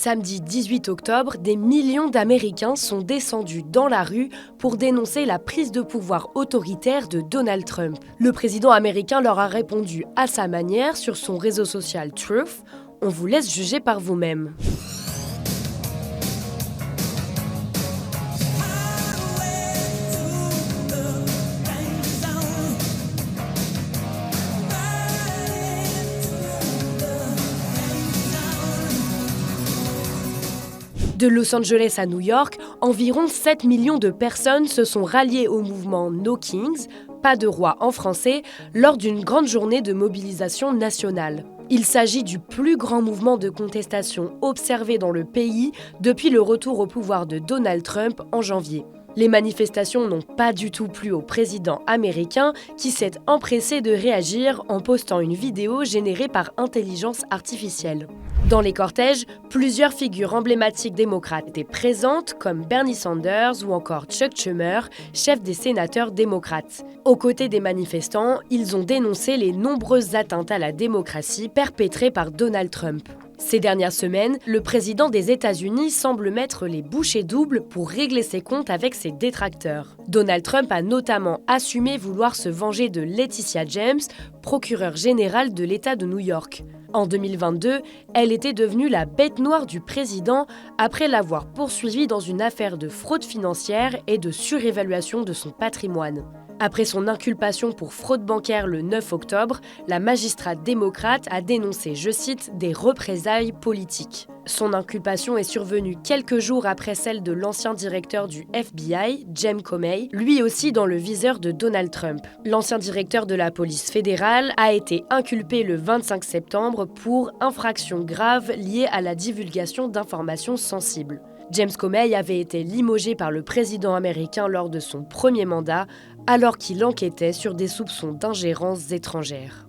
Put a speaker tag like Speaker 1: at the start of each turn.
Speaker 1: Samedi 18 octobre, des millions d'Américains sont descendus dans la rue pour dénoncer la prise de pouvoir autoritaire de Donald Trump. Le président américain leur a répondu à sa manière sur son réseau social Truth. On vous laisse juger par vous-même. De Los Angeles à New York, environ 7 millions de personnes se sont ralliées au mouvement No Kings, pas de roi en français, lors d'une grande journée de mobilisation nationale. Il s'agit du plus grand mouvement de contestation observé dans le pays depuis le retour au pouvoir de Donald Trump en janvier. Les manifestations n'ont pas du tout plu au président américain qui s'est empressé de réagir en postant une vidéo générée par intelligence artificielle. Dans les cortèges, plusieurs figures emblématiques démocrates étaient présentes comme Bernie Sanders ou encore Chuck Schumer, chef des sénateurs démocrates. Aux côtés des manifestants, ils ont dénoncé les nombreuses atteintes à la démocratie perpétrées par Donald Trump. Ces dernières semaines, le président des États-Unis semble mettre les bouchées doubles pour régler ses comptes avec ses détracteurs. Donald Trump a notamment assumé vouloir se venger de Letitia James, procureure générale de l'État de New York. En 2022, elle était devenue la bête noire du président après l'avoir poursuivie dans une affaire de fraude financière et de surévaluation de son patrimoine. Après son inculpation pour fraude bancaire le 9 octobre, la magistrate démocrate a dénoncé, je cite, des représailles politiques. Son inculpation est survenue quelques jours après celle de l'ancien directeur du FBI, James Comey, lui aussi dans le viseur de Donald Trump. L'ancien directeur de la police fédérale a été inculpé le 25 septembre pour infraction grave liée à la divulgation d'informations sensibles. James Comey avait été limogé par le président américain lors de son premier mandat, alors qu'il enquêtait sur des soupçons d'ingérence étrangère.